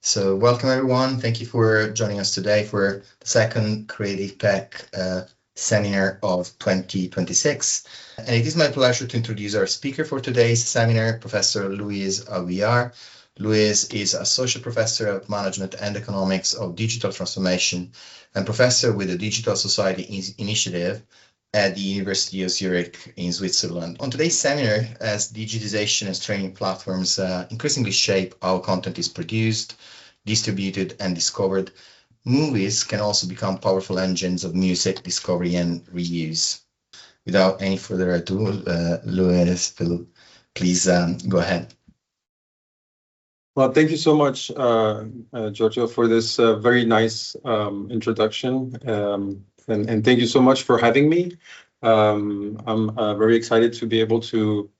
So welcome everyone. Thank you for joining us today for the second Creative Tech seminar of 2026. And it is my pleasure to introduce our speaker for today's seminar, Professor Luis Aguiar. Luis is Associate Professor of Management and Economics of Digital Transformation and Professor with the Digital Society Initiative at the University of Zurich in Switzerland. On today's seminar, as digitization and streaming platforms increasingly shape how content is produced, distributed, and discovered, movies can also become powerful engines of music discovery and reuse. Without any further ado, Luis, please go ahead. Well, thank you so much, Giorgio, for this very nice introduction. And thank you so much for having me. I'm very excited to be able to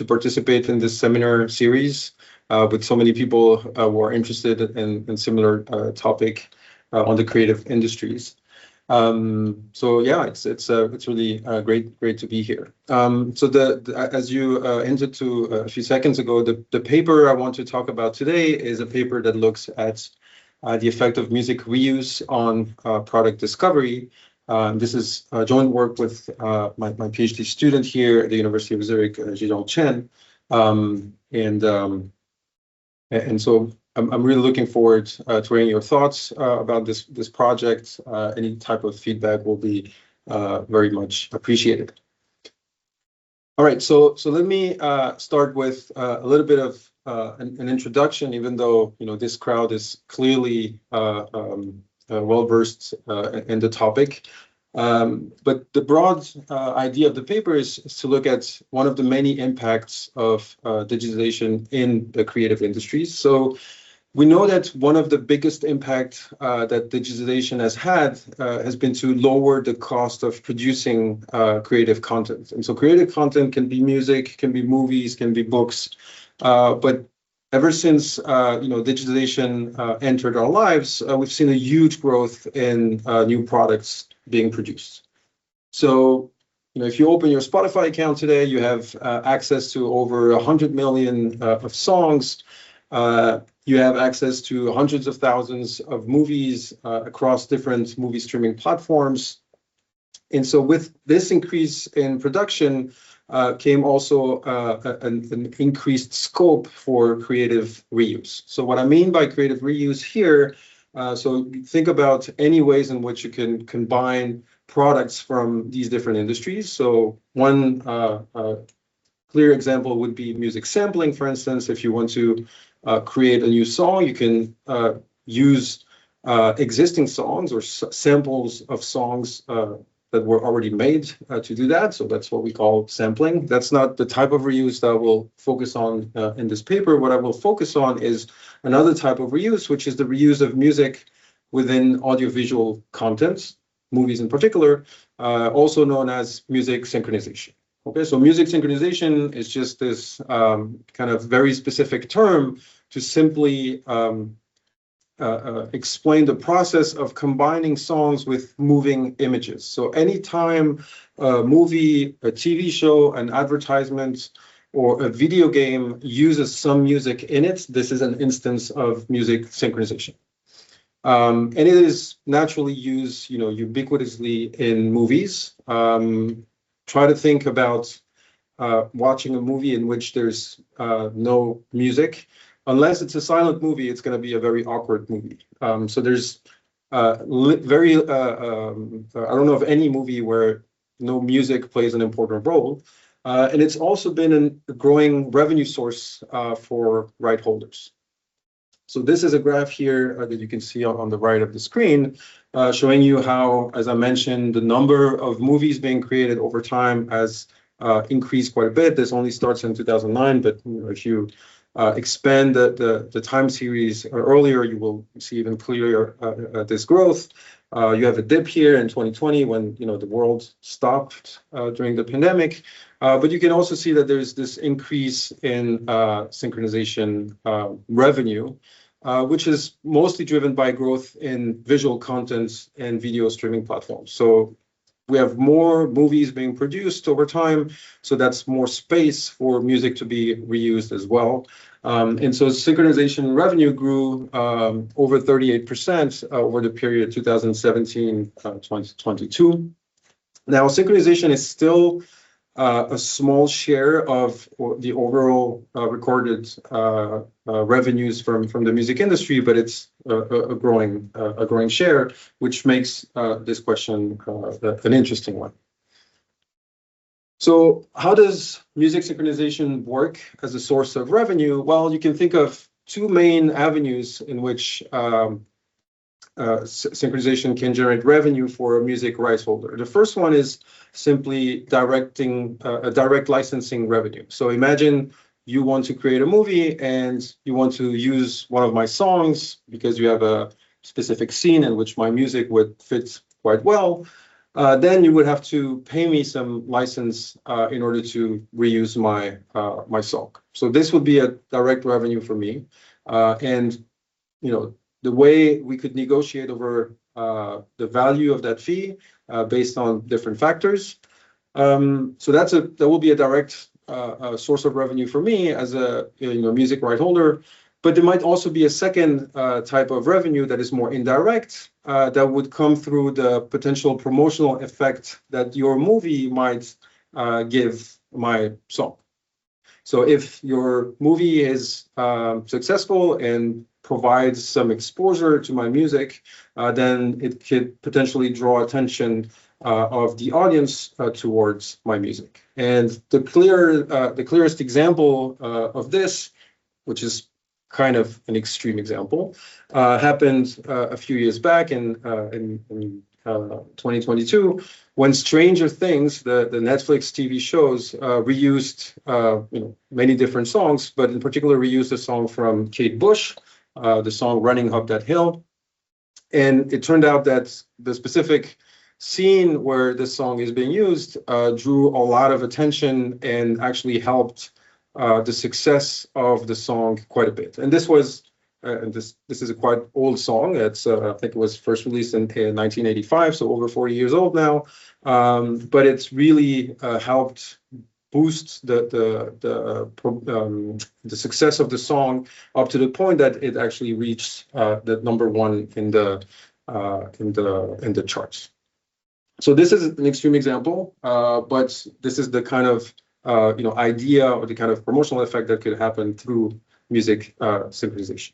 participate in this seminar series with so many people who are interested in similar topic on the creative industries. So yeah, it's really great to be here. So as you hinted to a few seconds ago, the paper I want to talk about today is a paper that looks at the effect of music reuse on product discovery. This is joint work with my PhD student here at the University of Zurich, Zhidong Chen. And so I'm really looking forward to hearing your thoughts about this project. Any type of feedback will be very much appreciated. All right, so let me start with a little bit of an introduction, even though this crowd is clearly well versed in the topic. But the broad idea of the paper is to look at one of the many impacts of digitization in the creative industries. So we know that one of the biggest impact that digitization has been to lower the cost of producing creative content. And so creative content can be music, can be movies, can be books. But ever since digitization entered our lives, we've seen a huge growth in new products being produced. So if you open your Spotify account today, you have access to over 100 million of songs. You have access to hundreds of thousands of movies across different movie streaming platforms. And so with this increase in production came also an increased scope for creative reuse. So what I mean by creative reuse here, so think about any ways in which you can combine products from these different industries. So one clear example would be music sampling, for instance. If you want to create a new song, you can use existing songs or samples of songs that were already made to do that. So that's what we call sampling. That's not the type of reuse that we'll focus on in this paper. What I will focus on is another type of reuse, which is the reuse of music within audiovisual content, movies in particular, also known as music synchronization. Okay, so music synchronization is just this kind of very specific term to simply explain the process of combining songs with moving images. So anytime a movie, a TV show, an advertisement, or a video game uses some music in it, this is an instance of music synchronization. And it is naturally used, ubiquitously in movies. Try to think about watching a movie in which there's no music. Unless it's a silent movie, it's going to be a very awkward movie. So there's I don't know of any movie where no music plays an important role. And it's also been a growing revenue source for right holders. So this is a graph here that you can see on the right of the screen, showing you how, as I mentioned, the number of movies being created over time has increased quite a bit. This only starts in 2009, but if you expand the time series earlier, you will see even clearer this growth. You have a dip here in 2020 when the world stopped during the pandemic. But you can also see that there's this increase in synchronization revenue, which is mostly driven by growth in visual content and video streaming platforms. So we have more movies being produced over time, so that's more space for music to be reused as well. And so synchronization revenue grew over 38% over the period 2017-2022. Now, synchronization is still a small share of the overall recorded revenues from the music industry, but it's a growing share, which makes this question an interesting one. So how does music synchronization work as a source of revenue? Well, you can think of two main avenues in which synchronization can generate revenue for a music rights holder. The first one is simply directing a direct licensing revenue. So imagine you want to create a movie and you want to use one of my songs because you have a specific scene in which my music would fit quite well. Then you would have to pay me some license in order to reuse my my song. So this would be a direct revenue for me, and the way we could negotiate over the value of that fee based on different factors. So that will be a direct source of revenue for me as a music right holder. But there might also be a second type of revenue that is more indirect, that would come through the potential promotional effect that your movie might give my song. So if your movie is successful and provides some exposure to my music, then it could potentially draw attention of the audience towards my music. And the clearest example of this, which is kind of an extreme example, happened a few years back in 2022, when Stranger Things, the Netflix TV shows, reused many different songs, but in particular reused a song from Kate Bush, the song "Running Up That Hill," and it turned out that the specific scene where this song is being used drew a lot of attention and actually helped the success of the song quite a bit. And this was, this is a quite old song. It's I think it was first released in 1985, so over 40 years old now. But it's really helped boost the success of the song up to the point that it actually reached the #1 in the charts. So this is an extreme example, but this is the kind of idea or the kind of promotional effect that could happen through music synchronization.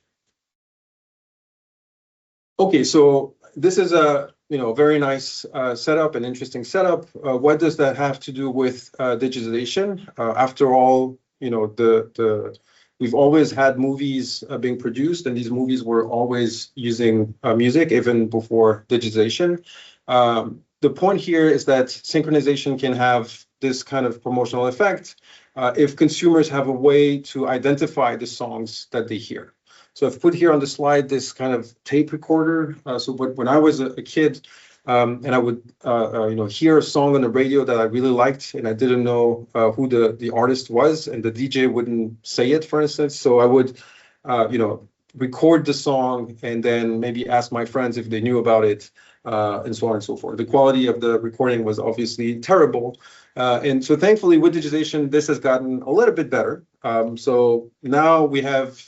Okay, so this is a very nice setup, an interesting setup. What does that have to do with digitization? After all, we've always had movies being produced, and these movies were always using music even before digitization. The point here is that synchronization can have this kind of promotional effect if consumers have a way to identify the songs that they hear. So I've put here on the slide this kind of tape recorder. So when I was a kid, and I would hear a song on the radio that I really liked, and I didn't know who the artist was, and the DJ wouldn't say it, for instance. So I would record the song and then maybe ask my friends if they knew about it, and so on and so forth. The quality of the recording was obviously terrible. And so thankfully with digitization, this has gotten a little bit better. So now we have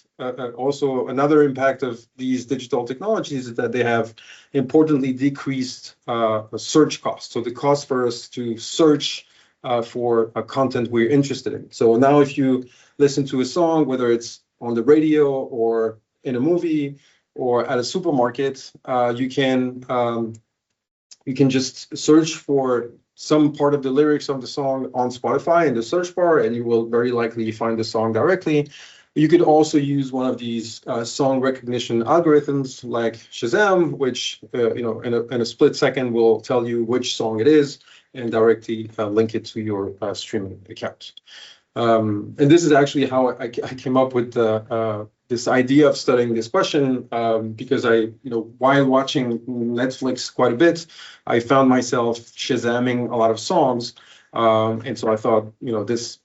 also another impact of these digital technologies is that they have importantly decreased search costs. So the cost for us to search for content we're interested in. So now if you listen to a song, whether it's on the radio or in a movie or at a supermarket, you can just search for some part of the lyrics of the song on Spotify in the search bar, and you will very likely find the song directly. You could also use one of these song recognition algorithms like Shazam, which in a split second will tell you which song it is and directly link it to your streaming account. And this is actually how I came up with this idea of studying this question, because while watching Netflix quite a bit, I found myself Shazamming a lot of songs. And so I thought,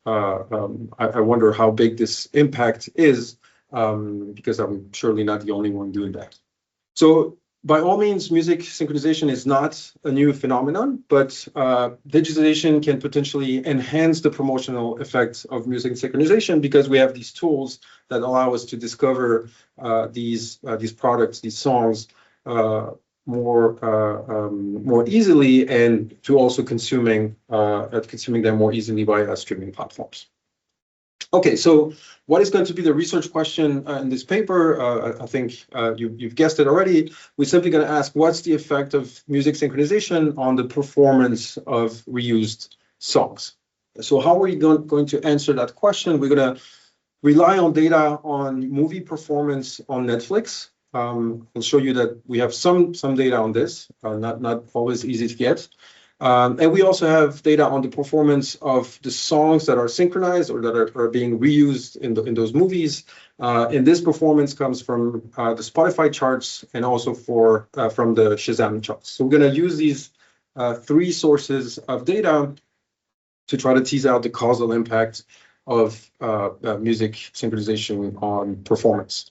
I wonder how big this impact is, because I'm surely not the only one doing that. So by all means, music synchronization is not a new phenomenon, but digitization can potentially enhance the promotional effects of music synchronization because we have these tools that allow us to discover these products, these songs more easily, and to also consuming them more easily via streaming platforms. Okay, so what is going to be the research question in this paper? I think you've guessed it already. We're simply going to ask, what's the effect of music synchronization on the performance of reused songs? So how are we going to answer that question? We're going to rely on data on movie performance on Netflix. I'll show you that we have some data on this, not always easy to get. And we also have data on the performance of the songs that are synchronized or that are being reused in those movies. And this performance comes from the Spotify charts and also from the Shazam charts. So we're going to use these three sources of data to try to tease out the causal impact of music synchronization on performance.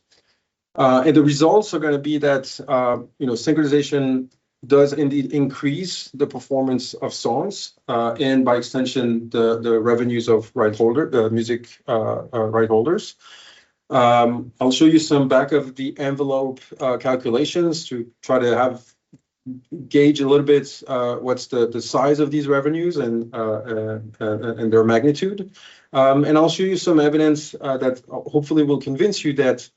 And the results are going to be that synchronization does indeed increase the performance of songs, and by extension, the revenues of music right holders. I'll show you some back of the envelope calculations to try to gauge a little bit what's the size of these revenues and their magnitude. And I'll show you some evidence that hopefully will convince you that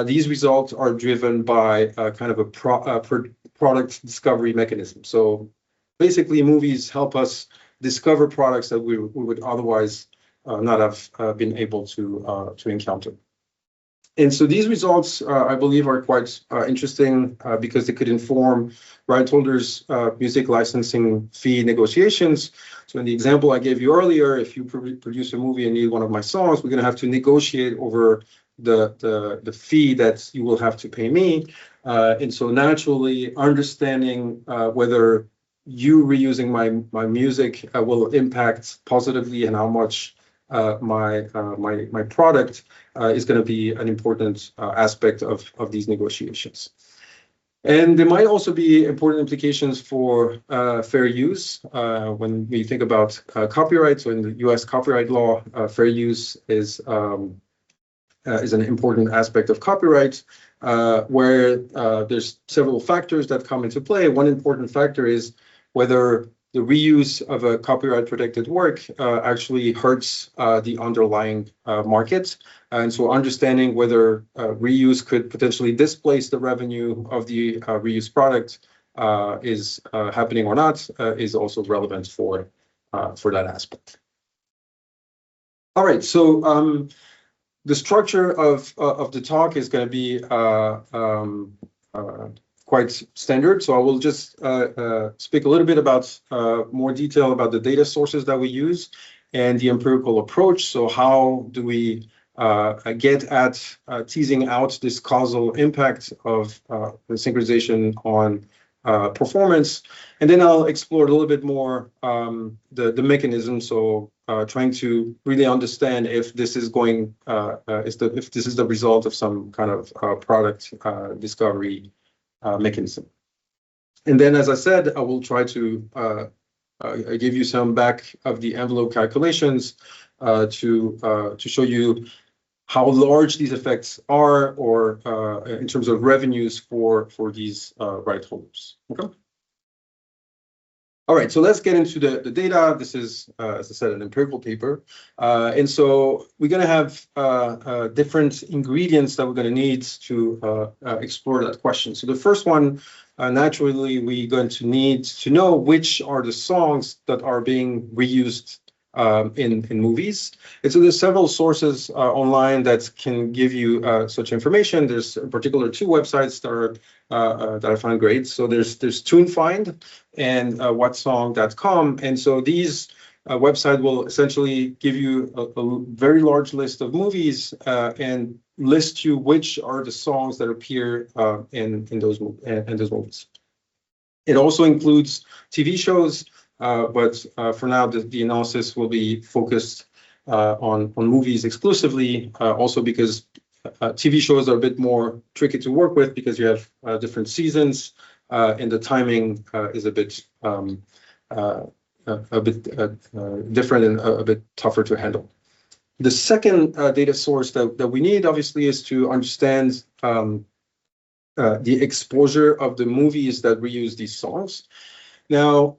these results are driven by kind of a product discovery mechanism. So basically, movies help us discover products that we would otherwise not have been able to encounter. And so these results, I believe, are quite interesting because they could inform right holders' music licensing fee negotiations. So in the example I gave you earlier, if you produce a movie and need one of my songs, we're going to have to negotiate over the fee that you will have to pay me. And so naturally, understanding whether you reusing my music will impact positively and how much my product is going to be an important aspect of these negotiations. And there might also be important implications for fair use when we think about copyright. So in the U.S. copyright law, fair use is an important aspect of copyright, where there's several factors that come into play. One important factor is whether the reuse of a copyright protected work actually hurts the underlying market. And so understanding whether reuse could potentially displace the revenue of the reused product is happening or not is also relevant for that aspect. All right, so the structure of the talk is going to be quite standard. So I will just speak a little bit about more detail about the data sources that we use and the empirical approach. So how do we get at teasing out this causal impact of the synchronization on performance? And then I'll explore a little bit more the mechanism. So trying to really understand if this is if this is the result of some kind of product discovery mechanism. And then, as I said, I will try to give you some back of the envelope calculations to show you how large these effects are, or in terms of revenues for these right holders. Okay. All right, so let's get into the data. This is, as I said, an empirical paper. And so we're going to have different ingredients that we're going to need to explore that question. So the first one, naturally, we're going to need to know which are the songs that are being reused in movies. And so there's several sources online that can give you such information. There's in particular two websites that I find great. So there's TuneFind and whatsong.com. And so these website will essentially give you a very large list of movies and list you which are the songs that appear in those movies. It also includes TV shows. But for now, the analysis will be focused on movies exclusively, also because TV shows are a bit more tricky to work with because you have different seasons, and the timing is a bit different and a bit tougher to handle. The second data source that we need, obviously, is to understand the exposure of the movies that reuse these songs. Now,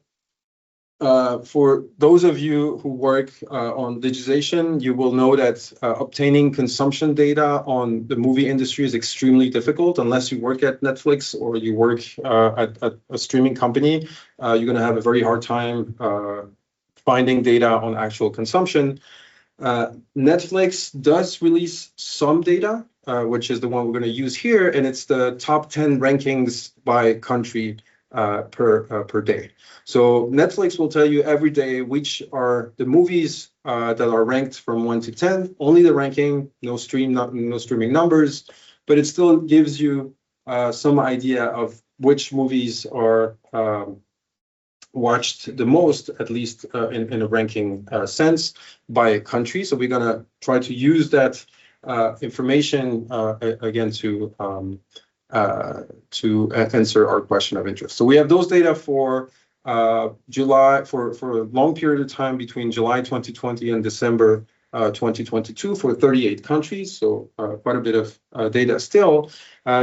for those of you who work on digitization, you will know that obtaining consumption data on the movie industry is extremely difficult unless you work at Netflix or you work at a streaming company. You're going to have a very hard time finding data on actual consumption. Netflix does release some data, which is the one we're going to use here, and it's the top 10 rankings by country per day. So Netflix will tell you every day which are the movies that are ranked from 1 to 10, only the ranking, no streaming numbers, but it still gives you some idea of which movies are watched the most, at least in a ranking sense, by a country. So we're going to try to use that information again to answer our question of interest. So we have those data for July, for a long period of time between July 2020 and December 2022 for 38 countries, so quite a bit of data still.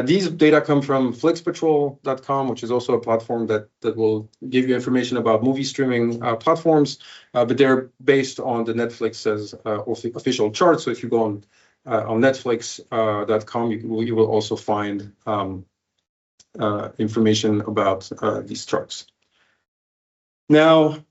These data come from flixpatrol.com, which is also a platform that will give you information about movie streaming platforms, but they're based on the Netflix's official chart. So if you go on Netflix.com, you will also find information about these charts. Now,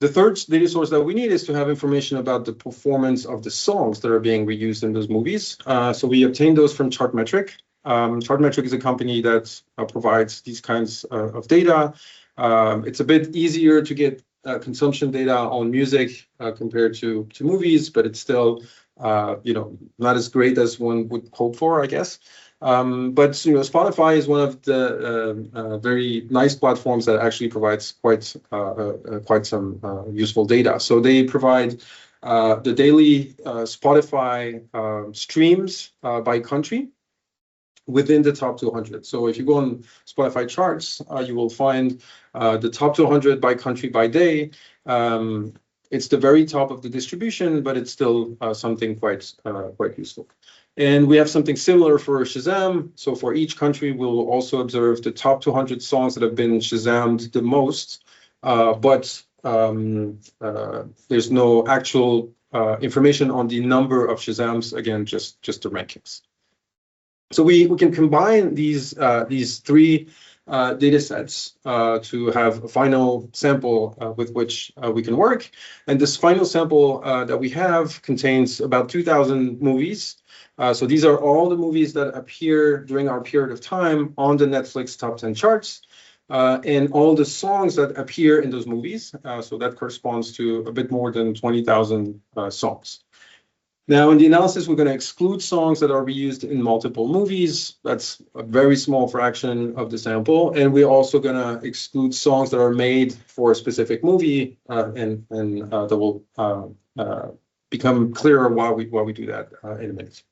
the third data source that we need is to have information about the performance of the songs that are being reused in those movies. So we obtain those from Chartmetric. Chartmetric is a company that provides these kinds of data. It's a bit easier to get consumption data on music compared to movies, but it's still not as great as one would hope for, I guess. But Spotify is one of the very nice platforms that actually provides quite some useful data. So they provide the daily Spotify streams by country within the top 200. So if you go on Spotify charts, you will find the top 200 by country by day. It's the very top of the distribution, but it's still something quite useful. And we have something similar for Shazam. So for each country, we'll also observe the top 200 songs that have been Shazammed the most, but there's no actual information on the number of Shazams, again, just the rankings. So we can combine these three data sets to have a final sample with which we can work. And this final sample that we have contains about 2,000 movies. So these are all the movies that appear during our period of time on the Netflix top 10 charts, and all the songs that appear in those movies. So that corresponds to a bit more than 20,000 songs. Now, in the analysis, we're going to exclude songs that are reused in multiple movies. That's a very small fraction of the sample. And we're also going to exclude songs that are made for a specific movie, and that will become clearer why we do that in a minute.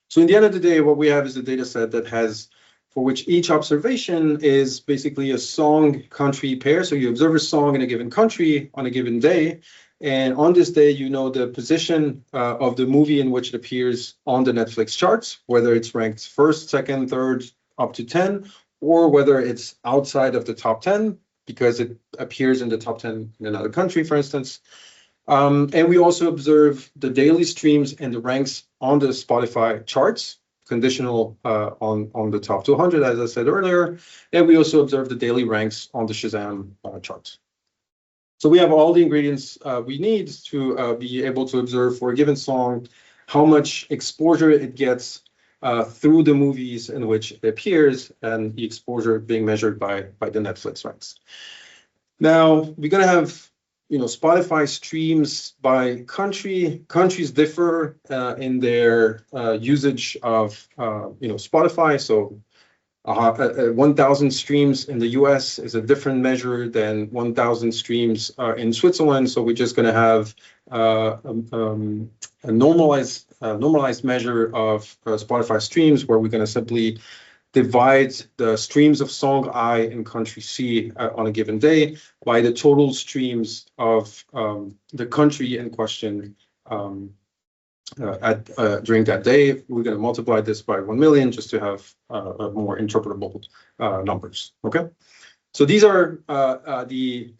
So in the end of the day, what we have is a data set that has, for which each observation is basically a song country pair. So you observe a song in a given country on a given day. And on this day, you know the position of the movie in which it appears on the Netflix charts, whether it's ranked first, second, third, up to 10, or whether it's outside of the top 10 because it appears in the top 10 in another country, for instance. And we also observe the daily streams and the ranks on the Spotify charts, conditional on the top 200, as I said earlier. And we also observe the daily ranks on the Shazam charts. So we have all the ingredients we need to be able to observe for a given song how much exposure it gets through the movies in which it appears, and the exposure being measured by the Netflix ranks. Now, we're going to have Spotify streams by country. Countries differ in their usage of Spotify. So 1,000 streams in the US is a different measure than 1,000 streams in Switzerland. So we're just going to have a normalized measure of Spotify streams, where we're going to simply divide the streams of song I in country C on a given day by the total streams of the country in question during that day. We're going to multiply this by 1 million just to have more interpretable numbers. Okay, so these are the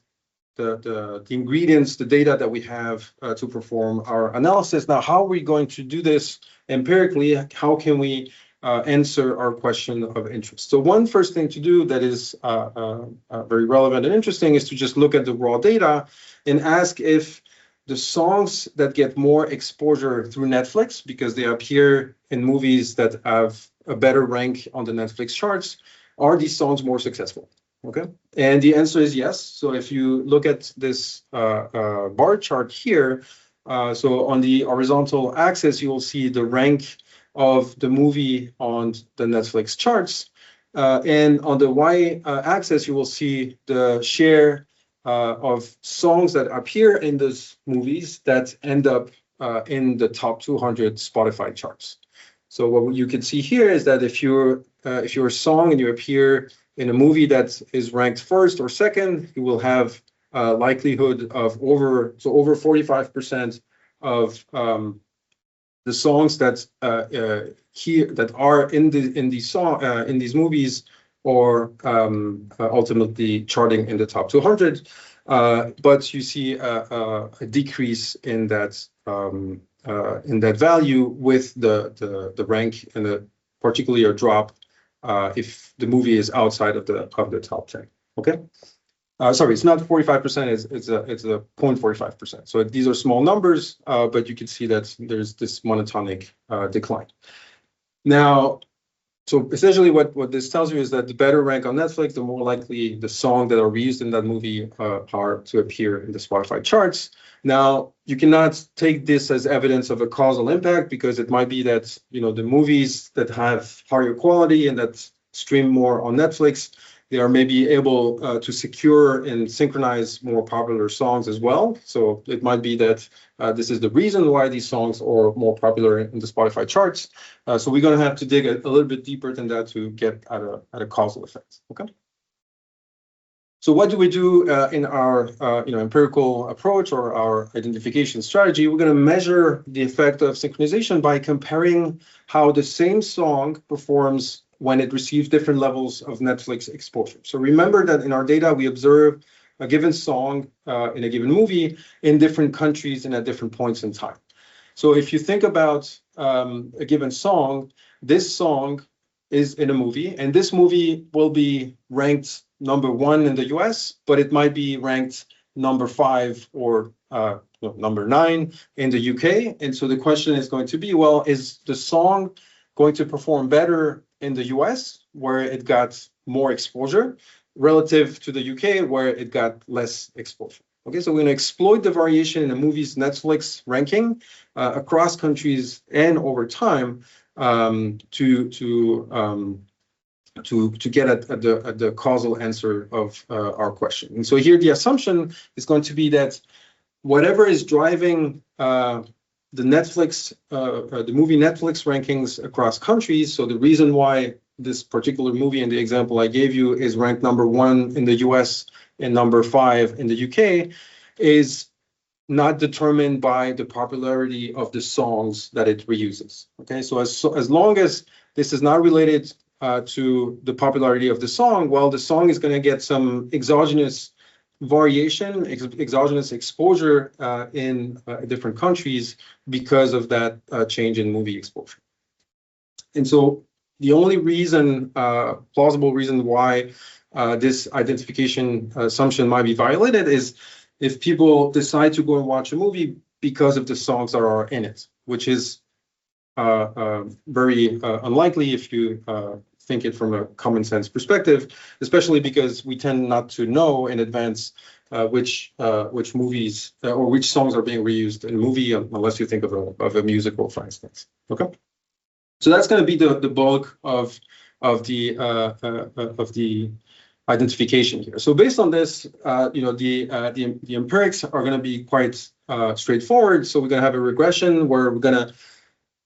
ingredients, the data that we have to perform our analysis. Now, how are we going to do this empirically? How can we answer our question of interest? So one first thing to do that is very relevant and interesting is to just look at the raw data and ask if the songs that get more exposure through Netflix, because they appear in movies that have a better rank on the Netflix charts, are these songs more successful? Okay, and the answer is yes. So if you look at this bar chart here, so on the horizontal axis, you will see the rank of the movie on the Netflix charts. And on the y-axis, you will see the share of songs that appear in those movies that end up in the top 200 Spotify charts. So what you can see here is that if you're a song and you appear in a movie that is ranked first or second, you will have a likelihood of over 45% of the songs that are in these movies or ultimately charting in the top 200. But you see a decrease in that value with the rank, and particularly a drop if the movie is outside of the top 10. Okay. Sorry, it's not 45%, it's a 0.45%. So these are small numbers, but you can see that there's this monotonic decline. Now, so essentially what this tells you is that the better rank on Netflix, the more likely the song that are reused in that movie are to appear in the Spotify charts. Now, you cannot take this as evidence of a causal impact, because it might be that, the movies that have higher quality and that stream more on Netflix, they are maybe able to secure and synchronize more popular songs as well. So it might be that this is the reason why these songs are more popular in the Spotify charts. So we're going to have to dig a little bit deeper than that to get at a causal effect. Okay. So what do we do in our empirical approach or our identification strategy? We're going to measure the effect of synchronization by comparing how the same song performs when it receives different levels of Netflix exposure. So remember that in our data, we observe a given song in a given movie in different countries and at different points in time. So if you think about a given song, this song is in a movie, and this movie will be ranked number 1 in the US, but it might be ranked number 5 or number 9 in the UK. And so the question is going to be, well, is the song going to perform better in the US, where it got more exposure, relative to the UK, where it got less exposure? Okay, so we're going to exploit the variation in a movie's Netflix ranking across countries and over time to get at the causal answer of our question. And so here the assumption is going to be that whatever is driving the movie Netflix rankings across countries. So the reason why this particular movie in the example I gave you is ranked number 1 in the US and number 5 in the UK is not determined by the popularity of the songs that it reuses. Okay, so as long as this is not related to the popularity of the song, well, the song is going to get some exogenous variation, exogenous exposure in different countries because of that change in movie exposure. And so the only reason, plausible reason why this identification assumption might be violated is if people decide to go and watch a movie because of the songs that are in it, which is very unlikely if you think it from a common sense perspective, especially because we tend not to know in advance which movies or which songs are being reused in a movie, unless you think of a musical, for instance. Okay, so that's going to be the bulk of the identification here. So based on this, the empirics are going to be quite straightforward. So we're going to have a regression where we're going to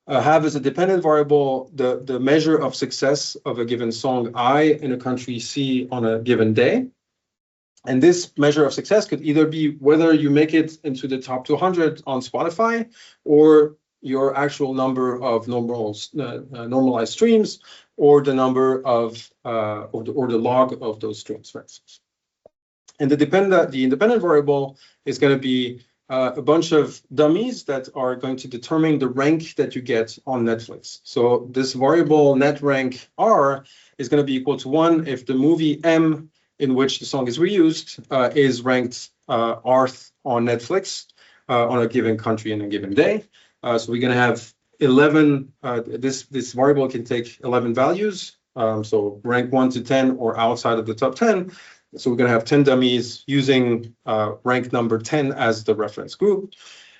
have as a dependent variable the measure of success of a given song I in a country C on a given day. And this measure of success could either be whether you make it into the top 200 on Spotify or your actual number of normalized streams, or the number of or the log of those streams, for instance. And the independent variable is going to be a bunch of dummies that are going to determine the rank that you get on Netflix. So this variable net rank R is going to be equal to 1 if the movie M in which the song is reused is ranked Rth on Netflix on a given country in a given day. So we're going to have 11, this variable can take 11 values, so rank 1 to 10 or outside of the top 10. So we're going to have 10 dummies using rank number 10 as the reference group.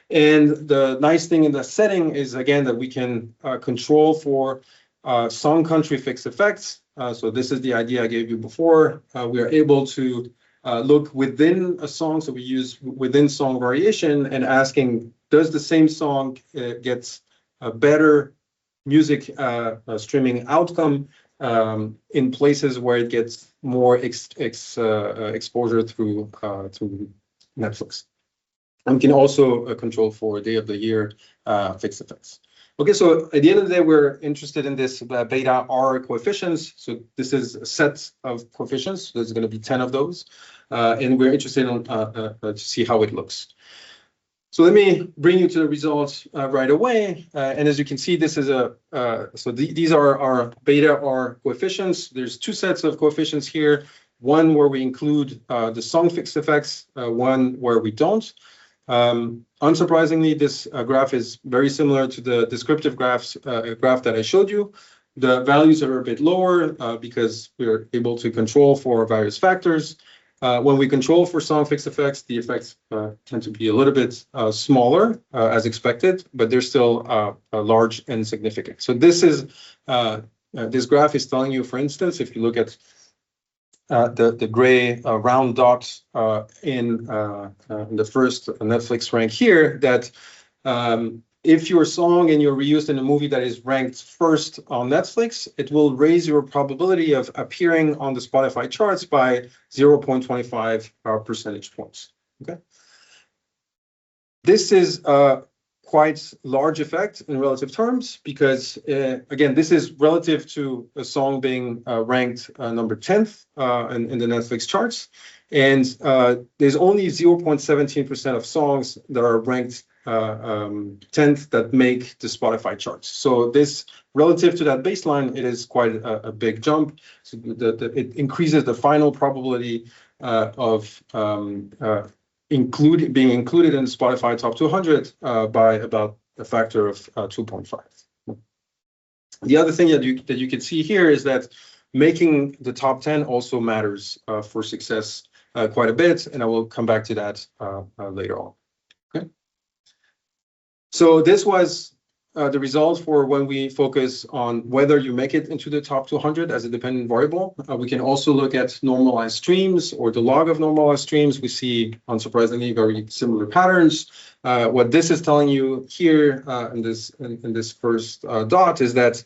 And the nice thing in the setting is, again, that we can control for song country fixed effects. So this is the idea I gave you before. We are able to look within a song, so we use within song variation and asking, does the same song get a better music streaming outcome in places where it gets more exposure through Netflix? And we can also control for day of the year fixed effects. Okay, so at the end of the day, we're interested in this beta R coefficients. So this is a set of coefficients. There's going to be 10 of those. And we're interested in to see how it looks. So let me bring you to the results right away. And as you can see, this is these are our beta R coefficients. There's two sets of coefficients here. One where we include the song fixed effects, one where we don't. Unsurprisingly, this graph is very similar to the descriptive graph that I showed you. The values are a bit lower because we're able to control for various factors. When we control for song fixed effects, the effects tend to be a little bit smaller as expected, but they're still large and significant. So this graph is telling you, for instance, if you look at the gray round dot in the first Netflix rank here, that if your song and you're reused in a movie that is ranked first on Netflix, it will raise your probability of appearing on the Spotify charts by 0.25 percentage points. Okay, this is quite large effect in relative terms because, again, this is relative to a song being ranked number 10th in the Netflix charts. And there's only 0.17% of songs that are ranked 10th that make the Spotify charts. So this, relative to that baseline, it is quite a big jump. So it increases the final probability of being included in the Spotify top 200 by about a factor of 2.5. The other thing that you can see here is that making the top 10 also matters for success quite a bit, and I will come back to that later on. Okay. So this was the result for when we focus on whether you make it into the top 200 as a dependent variable. We can also look at normalized streams or the log of normalized streams. We see, unsurprisingly, very similar patterns. What this is telling you here in this first dot is that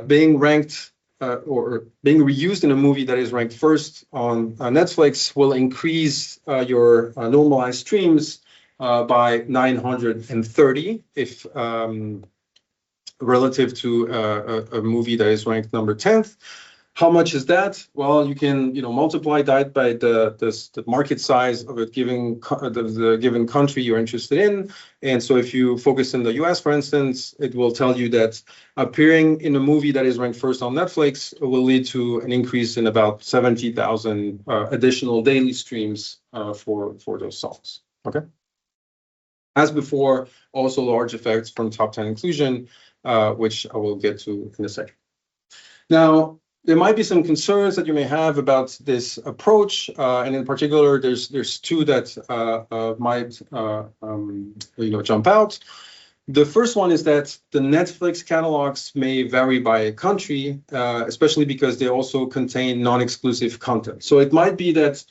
being ranked or being reused in a movie that is ranked first on Netflix will increase your normalized streams by 930 if relative to a movie that is ranked number 10th. How much is that? Well, you can multiply that by the market size of a given the given country you're interested in. And so if you focus in the US, for instance, it will tell you that appearing in a movie that is ranked first on Netflix will lead to an increase in about 70,000 additional daily streams for those songs. Okay. As before, also large effects from top 10 inclusion, which I will get to in a second. Now, there might be some concerns that you may have about this approach, and in particular, there's two that might jump out. The first one is that the Netflix catalogs may vary by country, especially because they also contain non-exclusive content. So it might be that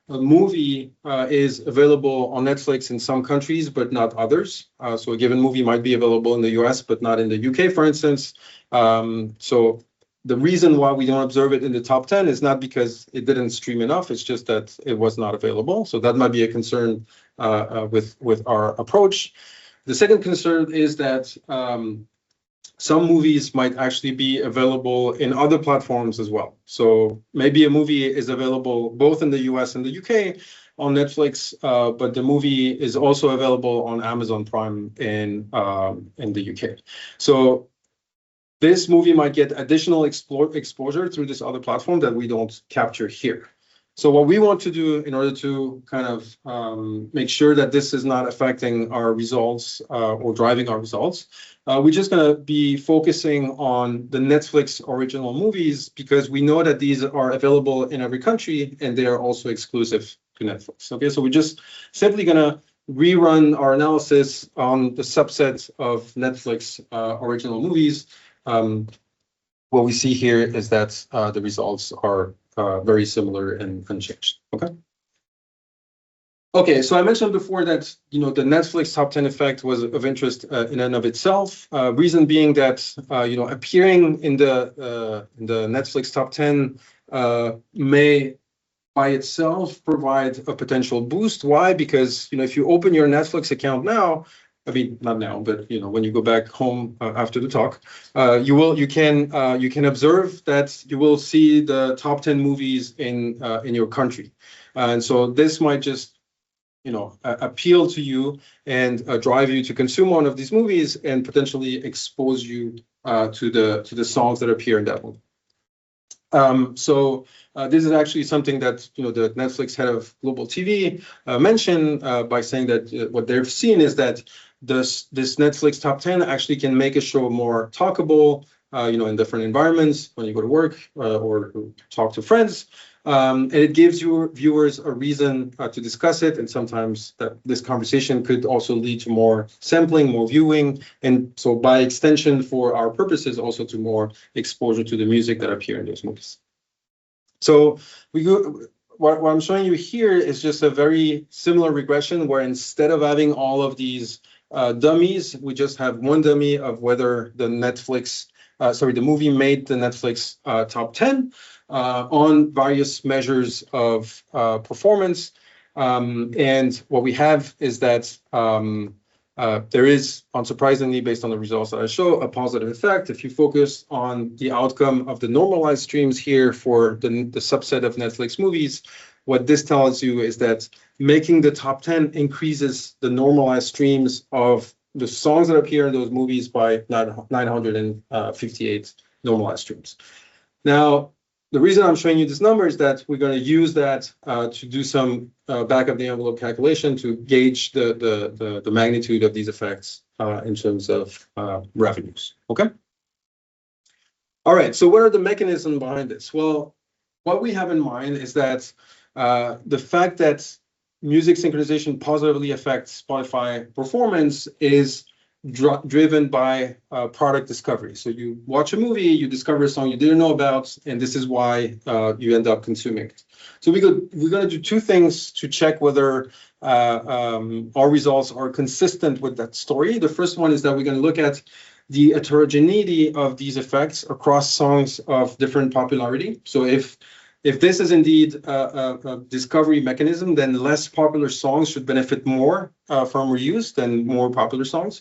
a movie is available on Netflix in some countries, but not others. So a given movie might be available in the US, but not in the UK, for instance. So the reason why we don't observe it in the top 10 is not because it didn't stream enough, it's just that it was not available. So that might be a concern with our approach. The second concern is that some movies might actually be available in other platforms as well. So maybe a movie is available both in the US and the UK on Netflix, but the movie is also available on Amazon Prime in the UK. So this movie might get additional exposure through this other platform that we don't capture here. So what we want to do in order to kind of make sure that this is not affecting our results or driving our results, we're just going to be focusing on the Netflix original movies because we know that these are available in every country and they are also exclusive to Netflix. Okay, so we're just simply going to rerun our analysis on the subset of Netflix original movies. What we see here is that the results are very similar and unchanged. Okay, so I mentioned before that the Netflix top 10 effect was of interest in and of itself. Reason being that appearing in the Netflix top 10 may by itself provide a potential boost. Why? Because if you open your Netflix account now, I mean, not now, but when you go back home after the talk, you can observe that you will see the top 10 movies in your country, and so this might just appeal to you and drive you to consume one of these movies and potentially expose you to the songs that appear in that movie. So this is actually something that the Netflix head of global TV mentioned by saying that what they've seen is that this Netflix top 10 actually can make a show more talkable, in different environments when you go to work or talk to friends. And it gives your viewers a reason to discuss it. And sometimes this conversation could also lead to more sampling, more viewing. And so by extension, for our purposes, also to more exposure to the music that appear in those movies. So what I'm showing you here is just a very similar regression where instead of having all of these dummies, we just have one dummy of whether the movie made the Netflix top 10 on various measures of performance. And what we have is that there is, unsurprisingly, based on the results that I show, a positive effect. If you focus on the outcome of the normalized streams here for the subset of Netflix movies, what this tells you is that making the top 10 increases the normalized streams of the songs that appear in those movies by 958 normalized streams. Now, the reason I'm showing you this number is that we're going to use that to do some back of the envelope calculation to gauge the magnitude of these effects in terms of revenues. Okay. All right. So what are the mechanisms behind this? Well, what we have in mind is that the fact that music synchronization positively affects Spotify performance is driven by product discovery. So you watch a movie, you discover a song you didn't know about, and this is why you end up consuming it. So we're going to do two things to check whether our results are consistent with that story. The first one is that we're going to look at the heterogeneity of these effects across songs of different popularity. So if this is indeed a discovery mechanism, then less popular songs should benefit more from reuse than more popular songs.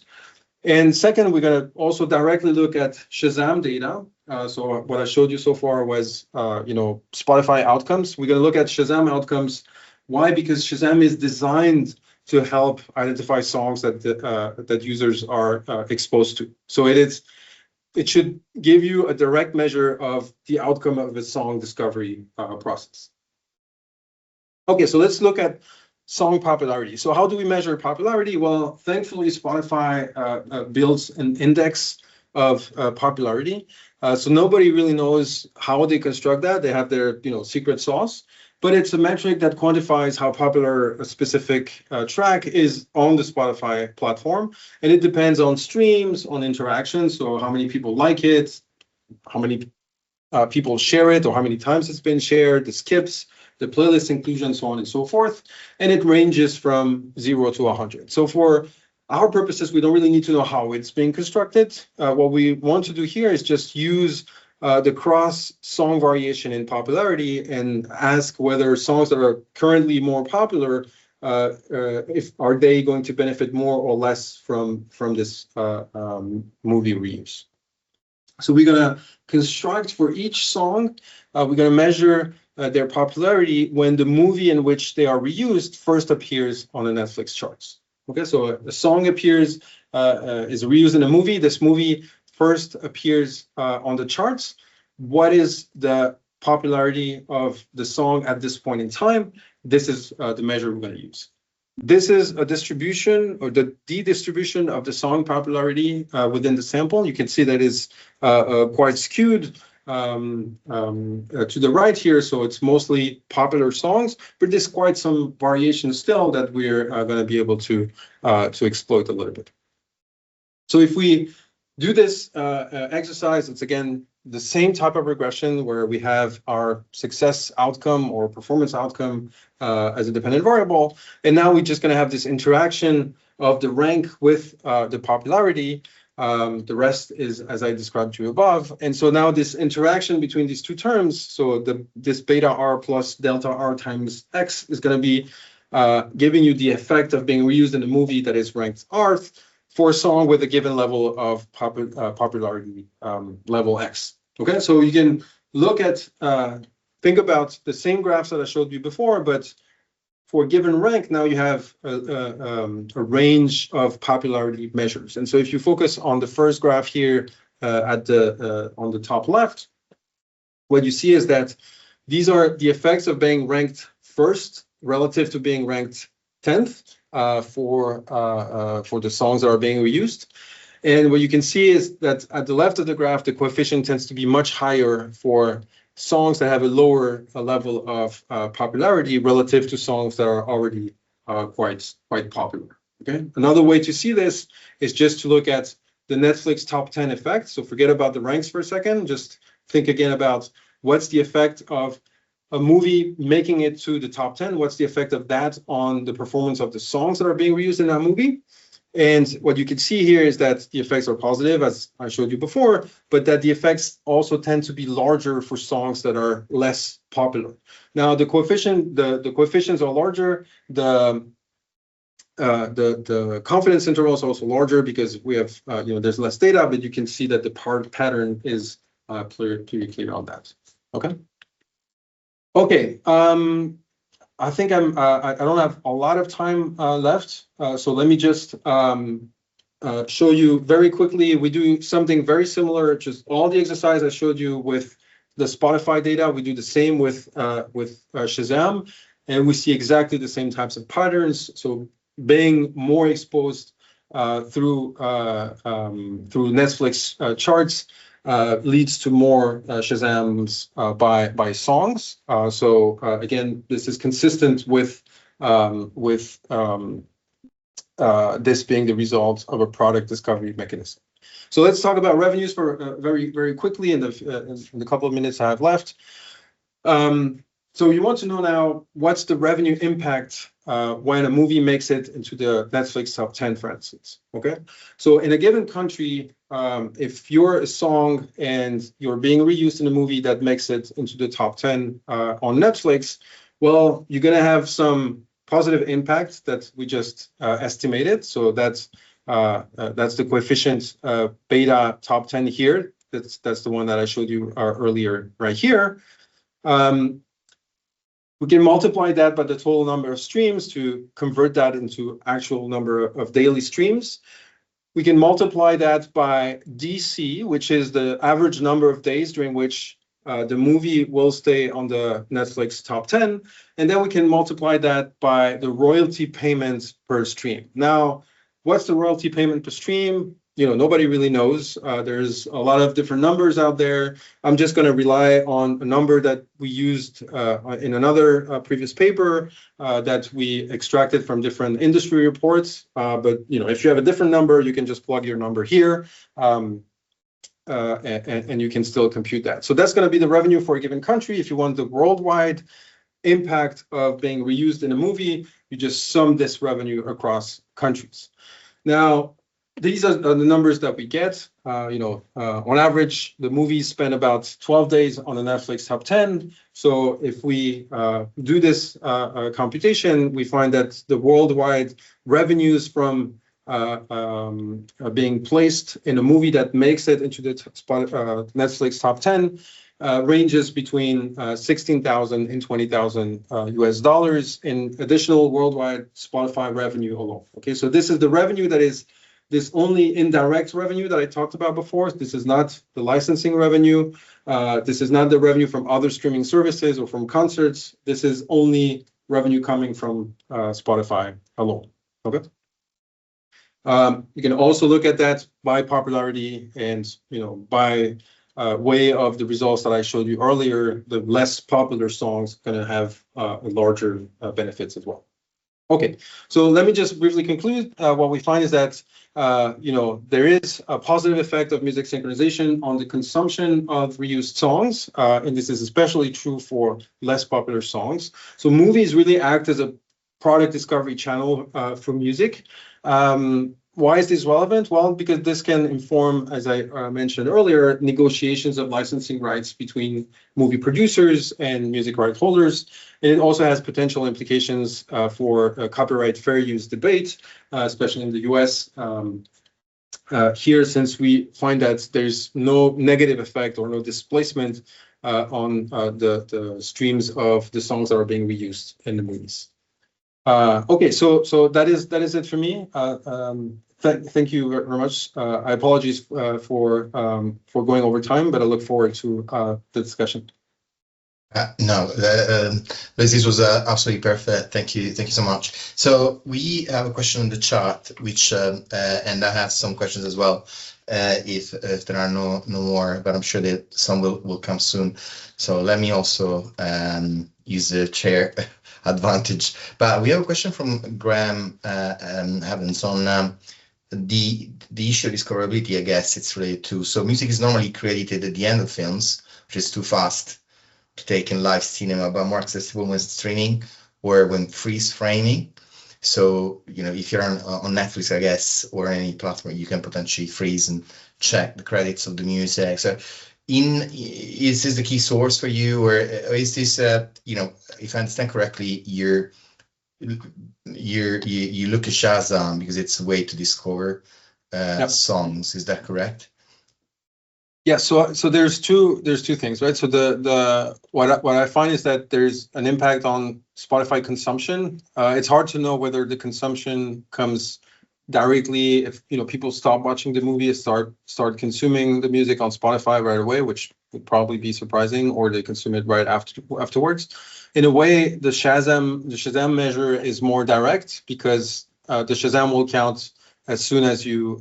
And second, we're going to also directly look at Shazam data. So what I showed you so far was, Spotify outcomes. We're going to look at Shazam outcomes. Why? Because Shazam is designed to help identify songs that users are exposed to. So it should give you a direct measure of the outcome of a song discovery process. Okay, so let's look at song popularity. So how do we measure popularity? Well, thankfully, Spotify builds an index of popularity. So nobody really knows how they construct that. They have their secret sauce. but it's a metric that quantifies how popular a specific track is on the Spotify platform. And it depends on streams, on interactions, so how many people like it, how many people share it, or how many times it's been shared, the skips, the playlist inclusion, so on and so forth. And it ranges from 0 to 100. So for our purposes, we don't really need to know how it's being constructed. What we want to do here is just use the cross song variation in popularity and ask whether songs that are currently more popular, if are they going to benefit more or less from this movie reuse. So we're going to construct for each song, we're going to measure their popularity when the movie in which they are reused first appears on the Netflix charts. Okay, so a song appears, is reused in a movie. This movie first appears on the charts. What is the popularity of the song at this point in time? This is the measure we're going to use. This is a distribution, or the distribution of the song popularity within the sample. You can see that is quite skewed to the right here, so it's mostly popular songs, but there's quite some variation still that we're going to be able to exploit a little bit. So if we do this exercise, it's again the same type of regression where we have our success outcome or performance outcome as a dependent variable. And now we're just going to have this interaction of the rank with the popularity. The rest is as I described to you above. And so now this interaction between these two terms, so this beta R plus delta R times X is going to be giving you the effect of being reused in a movie that is ranked Rth for a song with a given level of popularity level X. Okay, so you can look at, think about the same graphs that I showed you before, but for a given rank, now you have a range of popularity measures. And so if you focus on the first graph here on the top left, what you see is that these are the effects of being ranked first relative to being ranked 10th for the songs that are being reused. And what you can see is that at the left of the graph, the coefficient tends to be much higher for songs that have a lower level of popularity relative to songs that are already quite popular. Okay. Another way to see this is just to look at the Netflix top 10 effect. So forget about the ranks for a second. Just think again about what's the effect of a movie making it to the top 10. What's the effect of that on the performance of the songs that are being reused in that movie? And what you can see here is that the effects are positive, as I showed you before, but that the effects also tend to be larger for songs that are less popular. Now, the coefficients are larger. The confidence interval is also larger because we have, there's less data, but you can see that the pattern is pretty clear on that. Okay. Okay. I think I don't have a lot of time left, so let me just show you very quickly. We do something very similar, just all the exercise I showed you with the Spotify data. We do the same with Shazam, and we see exactly the same types of patterns. So being more exposed through Netflix charts leads to more Shazams by songs. So again, this is consistent with this being the result of a product discovery mechanism. So let's talk about revenues for very quickly in the couple of minutes I have left. So you want to know now what's the revenue impact when a movie makes it into the Netflix top 10, for instance. Okay, so in a given country, if you're a song and you're being reused in a movie that makes it into the top 10 on Netflix, well, you're going to have some positive impact that we just estimated. So that's the coefficient beta top 10 here. That's the one that I showed you earlier right here. We can multiply that by the total number of streams to convert that into actual number of daily streams. We can multiply that by DC, which is the average number of days during which the movie will stay on the Netflix top 10. And then we can multiply that by the royalty payments per stream. Now, what's the royalty payment per stream? nobody really knows. There's a lot of different numbers out there. I'm just going to rely on a number that we used in another previous paper that we extracted from different industry reports. But if you have a different number, you can just plug your number here. And you can still compute that. So that's going to be the revenue for a given country. If you want the worldwide impact of being reused in a movie, you just sum this revenue across countries. Now, these are the numbers that we get. On average, the movies spend about 12 days on the Netflix top 10. So if we do this computation, we find that the worldwide revenues from being placed in a movie that makes it into the Netflix top 10 ranges between 16,000 and 20,000 US dollars in additional worldwide Spotify revenue alone. Okay, so this is the revenue that is this only indirect revenue that I talked about before. This is not the licensing revenue. This is not the revenue from other streaming services or from concerts. This is only revenue coming from Spotify alone. Okay. You can also look at that by popularity and by way of the results that I showed you earlier. The less popular songs going to have larger benefits as well. Okay, so let me just briefly conclude. What we find is that there is a positive effect of music synchronization on the consumption of reused songs, and this is especially true for less popular songs. So movies really act as a product discovery channel for music. Why is this relevant? Well, because this can inform, as I mentioned earlier, negotiations of licensing rights between movie producers and music right holders. And it also has potential implications for a copyright fair use debate, especially in the US. Here, since we find that there's no negative effect or no displacement on the streams of the songs that are being reused in the movies. Okay, so that is it for me. Thank you very much. I apologize for going over time, but I look forward to the discussion. No, this was absolutely perfect. Thank you so much. So we have a question in the chat, which and I have some questions as well. If there are no more, but I'm sure that some will come soon. So let me also use the chair advantage. But we have a question from Graham Evans on the issue of discoverability. I guess it's related to, so music is normally credited at the end of films, which is too fast to take in live cinema, but more accessible when streaming or when freeze framing. So if you're on Netflix, I guess, or any platform, you can potentially freeze and check the credits of the music. So is this the key source for you, or is this if I understand correctly, you look at Shazam because it's a way to discover songs? Is that correct? Yeah, so there's two things, right? So what I find is that there's an impact on Spotify consumption. It's hard to know whether the consumption comes directly if people stop watching the movie and start consuming the music on Spotify right away, which would probably be surprising, or they consume it right afterwards. In a way, the Shazam measure is more direct because the Shazam will count as soon as you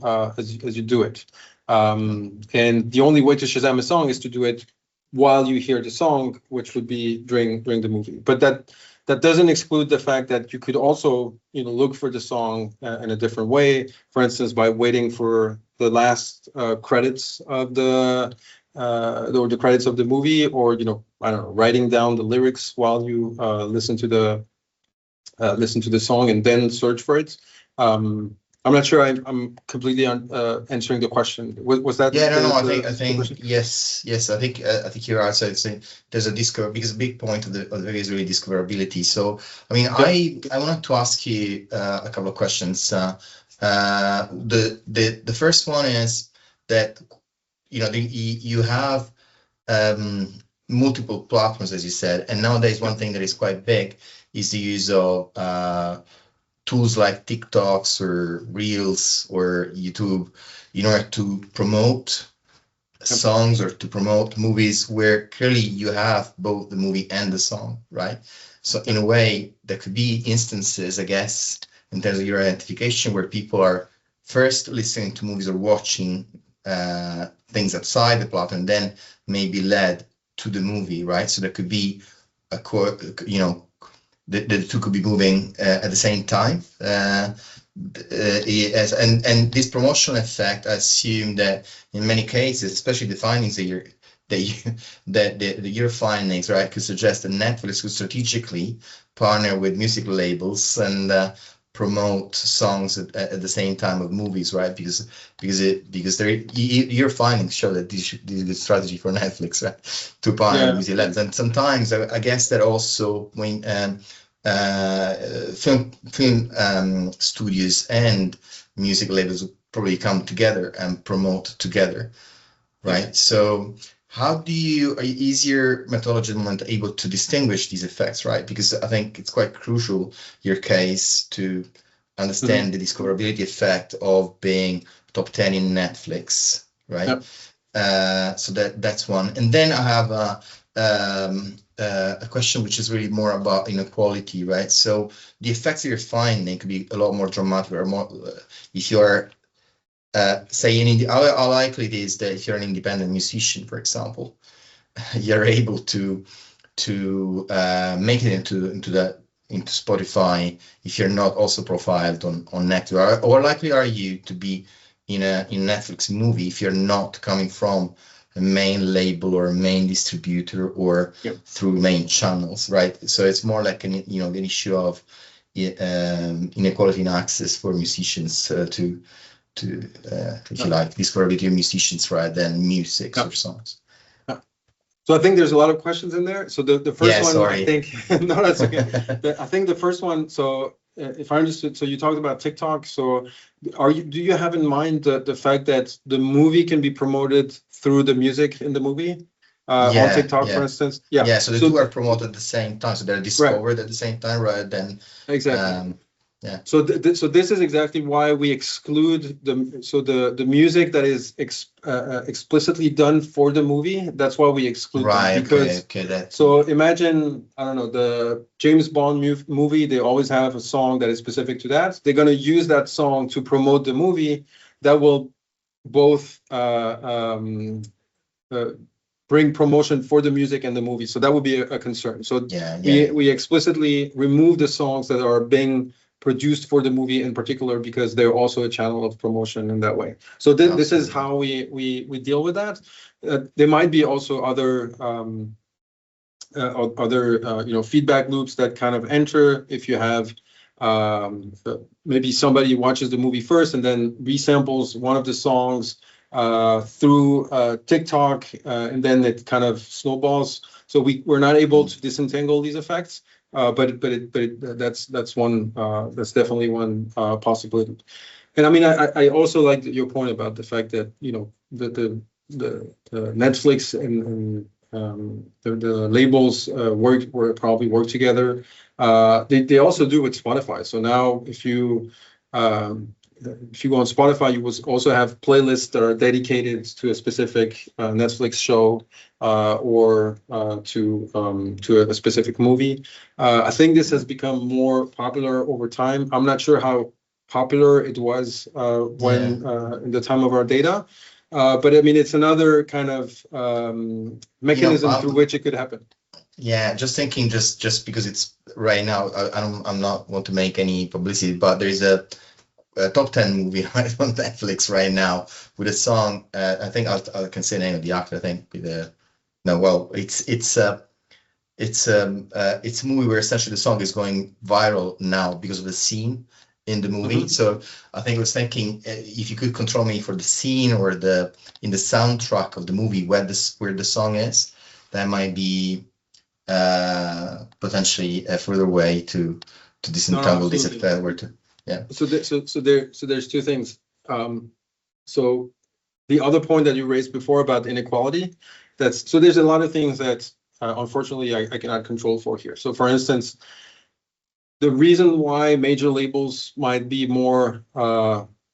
do it. And the only way to Shazam a song is to do it while you hear the song, which would be during the movie. But that doesn't exclude the fact that you could also look for the song in a different way. For instance, by waiting for the last credits of the credits of the movie, or I don't know, writing down the lyrics while you listen to the song and then search for it. I'm not sure I'm completely answering the question. Was that? Yeah, no. I think yes. I think you're right. So there's a discover, because a big point of the video is really discoverability. So I mean, I wanted to ask you a couple of questions. The first one is that you have multiple platforms, as you said, and nowadays one thing that is quite big is the use of tools like TikToks or Reels or YouTube in order to promote songs or to promote movies where clearly you have both the movie and the song, right? So in a way, there could be instances, I guess, in terms of your identification where people are first listening to movies or watching things outside the plot, and then maybe led to the movie, right? So there could be the two could be moving at the same time. And this promotional effect, I assume that in many cases, especially the findings that your findings, right, could suggest that Netflix could strategically partner with music labels and promote songs at the same time of movies, right? Because your findings show that this is the strategy for Netflix, right, to partner with music labels. And sometimes I guess that also when film studios and music labels will probably come together and promote together, right? So is your methodology at the moment able to distinguish these effects, right? Because I think it's quite crucial, your case, to understand the discoverability effect of being top 10 in Netflix, right? So that's one. And then I have a question which is really more about inequality, right? So the effects that you're finding could be a lot more dramatic, or more if you're saying how likely it is that if you're an independent musician, for example, you're able to make it into Spotify if you're not also profiled on Netflix, or likely are you to be in Netflix movie if you're not coming from a main label or a main distributor or through main channels, right? So it's more like an issue of inequality in access for musicians to if you like, discoverability of musicians rather than music or songs. So I think there's a lot of questions in there. So the first one, sorry. I think, no, that's okay. I think the first one, so if I understood, so you talked about TikTok. So do you have in mind the fact that the movie can be promoted through the music in the movie? On TikTok, for instance? So the two are promoted at the same time. So they're discovered at the same time rather than... Exactly. So this is exactly why we exclude the music that is explicitly done for the movie. That's why we exclude them, because so imagine, I don't know, the James Bond movie, they always have a song that is specific to that. They're going to use that song to promote the movie. That will both bring promotion for the music and the movie. So that would be a concern. So we explicitly remove the songs that are being produced for the movie in particular, because they're also a channel of promotion in that way. So this is how we deal with that. There might be also other feedback loops that kind of enter. If you have maybe somebody watches the movie first and then resamples one of the songs through TikTok, and then it kind of snowballs. So we're not able to disentangle these effects. But that's one that's definitely one possibility. And I mean, I also like your point about the fact that the Netflix and the labels probably work together. They also do with Spotify. So now if you go on Spotify, you will also have playlists that are dedicated to a specific Netflix show or to a specific movie. I think this has become more popular over time. I'm not sure how popular it was when in the time of our data, but I mean, it's another kind of mechanism through which it could happen. Yeah, just thinking, just because it's right now, I'm not want to make any publicity, but there is a top 10 movie right on Netflix right now with a song. I think I can say the name of the actor. I think it's a movie where essentially the song is going viral now because of the scene in the movie. So I think I was thinking if you could control me for the scene or in the soundtrack of the movie where the song is, that might be potentially a further way to disentangle this if that were to. Yeah. So there's two things. So the other point that you raised before about inequality, so there's a lot of things that unfortunately I cannot control for here. So for instance, the reason why major labels might be more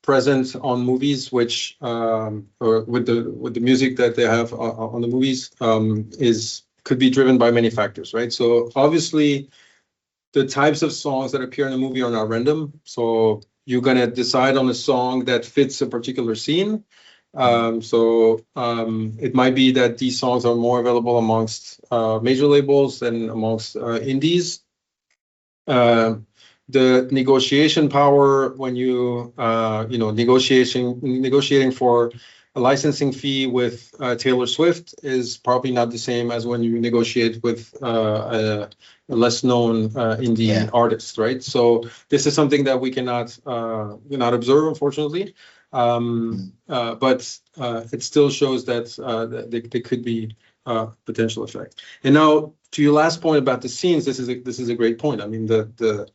present on movies, which or with the music that they have on the movies, could be driven by many factors, right? So obviously, the types of songs that appear in the movie are not random. So you're gonna decide on a song that fits a particular scene. It might be that these songs are more available amongst major labels than amongst indies. The negotiation power when negotiating for a licensing fee with Taylor Swift is probably not the same as when you negotiate with a less known indie artist, right? So this is something that we cannot observe, unfortunately. But it still shows that there could be potential effect. And now, to your last point about the scenes, this is a great point. I mean, the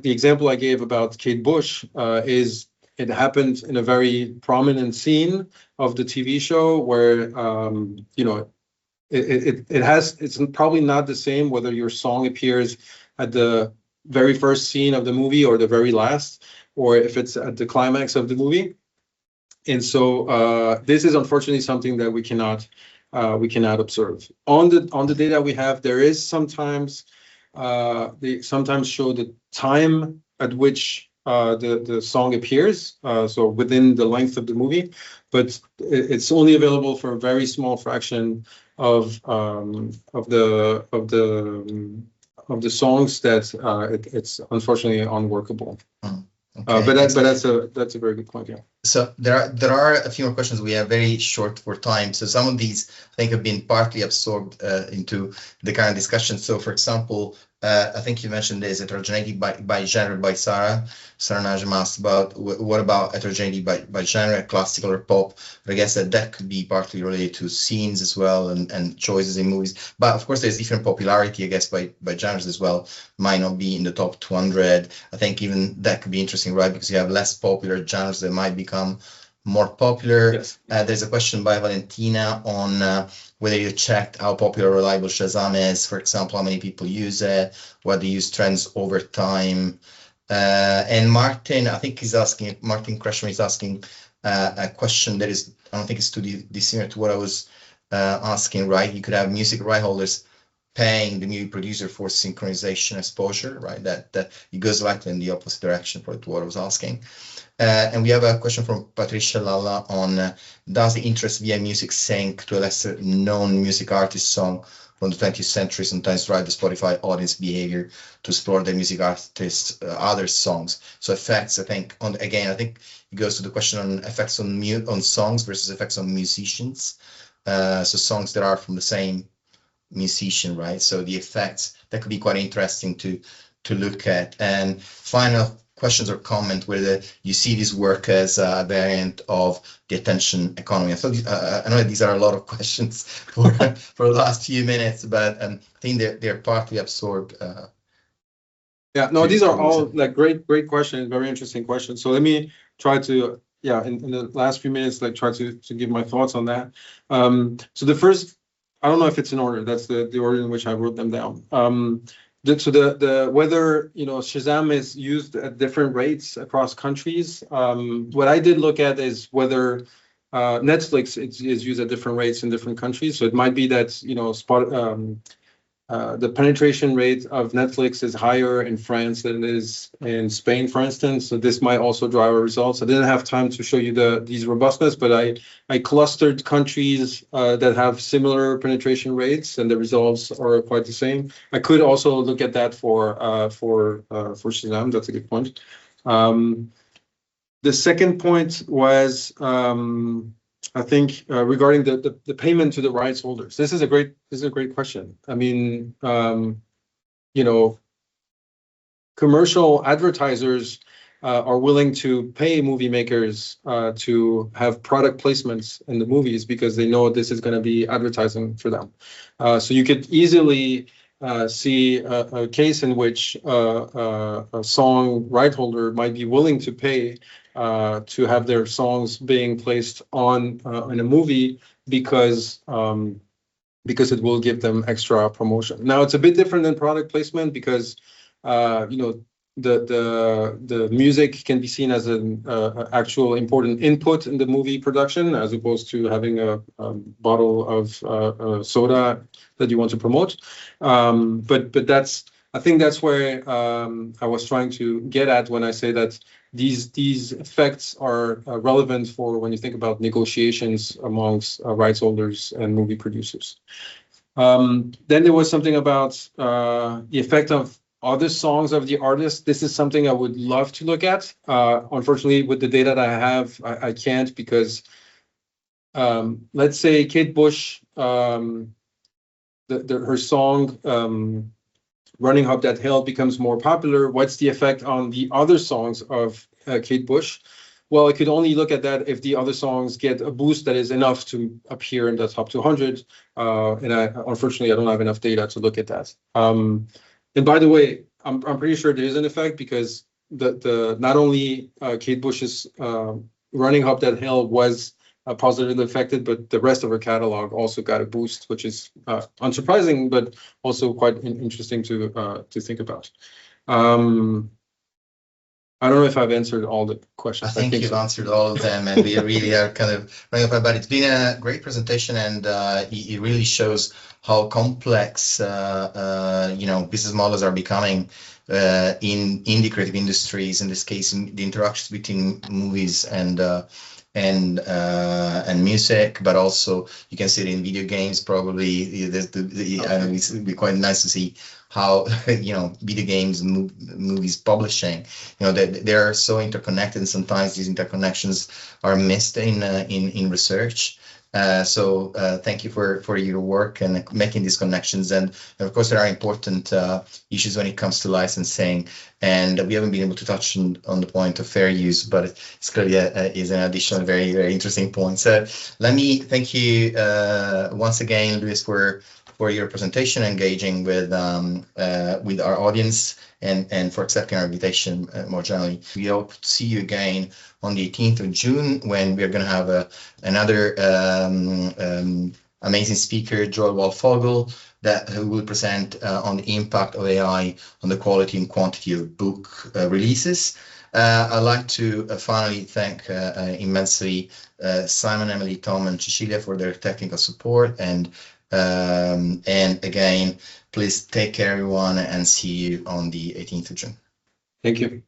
example I gave about Kate Bush is it happened in a very prominent scene of the TV show where it's probably not the same whether your song appears at the very first scene of the movie or the very last, or if it's at the climax of the movie. And so this is unfortunately something that we cannot observe. On the data we have, there is sometimes they sometimes show the time at which the song appears, so within the length of the movie, but it's only available for a very small fraction of the songs that it's unfortunately unworkable. Okay. But that's a very good point. Yeah. So there are a few more questions. We are very short for time. So some of these I think have been partly absorbed into the current discussion. So for example, I think you mentioned this heterogeneity by genre by Sarah Najm asked about what about heterogeneity by genre, classical or pop. But I guess that could be partly related to scenes as well and choices in movies. But of course, there's different popularity, I guess, by genres as well. Might not be in the top 200. I think even that could be interesting, right? Because you have less popular genres that might become more popular. Yes. There's a question by Valentina on whether you checked how popular reliable Shazam is, for example, how many people use it, what the use trends over time. And Martin, I think Martin Kreshmer is asking a question that is, I don't think it's too dissimilar to what I was asking, right? You could have music right holders paying the movie producer for synchronization exposure, right? That it goes slightly in the opposite direction for what I was asking. And we have a question from Patricia Lalla on does the interest via music sync to a lesser known music artist song from the 20th century sometimes drive the Spotify audience behavior to explore the music artists' other songs? So effects, I think, I think it goes to the question on effects on songs versus effects on musicians. So songs that are from the same musician, right? So the effects, that could be quite interesting to look at. And final questions or comment whether you see this work as a variant of the attention economy. I know that these are a lot of questions for the last few minutes, but I think they're partly absorbed. These are all like great questions, very interesting questions. So let me try to in the last few minutes try to give my thoughts on that. So the first, I don't know if it's in order. That's the order in which I wrote them down. So the whether Shazam is used at different rates across countries. What I did look at is whether Netflix is used at different rates in different countries. So it might be that the penetration rate of Netflix is higher in France than it is in Spain, for instance. So this might also drive our results. I didn't have time to show you these robustness, but I clustered countries that have similar penetration rates, and the results are quite the same. I could also look at that for Shazam. That's a good point. The second point was I think regarding the payment to the rights holders. This is a great question. I mean, commercial advertisers are willing to pay movie makers to have product placements in the movies because they know this is going to be advertising for them. So you could easily see a case in which a song right holder might be willing to pay to have their songs being placed in a movie because it will give them extra promotion. Now it's a bit different than product placement because the music can be seen as an actual important input in the movie production as opposed to having a bottle of soda that you want to promote. But that's I think that's where I was trying to get at when I say that these effects are relevant for when you think about negotiations amongst rights holders and movie producers. Then there was something about the effect of other songs of the artist. This is something I would love to look at. Unfortunately, with the data that I have, I can't, because let's say Kate Bush, her song Running Up That Hill becomes more popular. What's the effect on the other songs of Kate Bush? Well, I could only look at that if the other songs get a boost that is enough to appear in the top 200. And unfortunately, I don't have enough data to look at that. And by the way, I'm pretty sure there is an effect, because the not only Kate Bush's Running Up That Hill was positively affected, but the rest of her catalog also got a boost, which is unsurprising, but also quite interesting to think about. I don't know if I've answered all the questions. I think you've answered all of them, and we really are kind of running up. But it's been a great presentation, and it really shows how complex business models are becoming in the creative industries. In this case, in the interactions between movies and music, but also you can see it in video games. Probably it would be quite nice to see how video games, movies, publishing, they are so interconnected, and sometimes these interconnections are missed in research. So thank you for your work and making these connections. And of course, there are important issues when it comes to licensing, and we haven't been able to touch on the point of fair use, but it's clearly is an additional very, very interesting point. So let me thank you once again, Luis, for your presentation, engaging with our audience, and for accepting our invitation more generally. We hope to see you again on the 18th of June, when we're going to have another amazing speaker, Joel Waldfogel, who will present on the impact of AI on the quality and quantity of book releases. I'd like to finally thank immensely Simon, Emily, Tom, and Cecilia for their technical support. And again, please take care, everyone, and see you on the 18th of June. Thank you.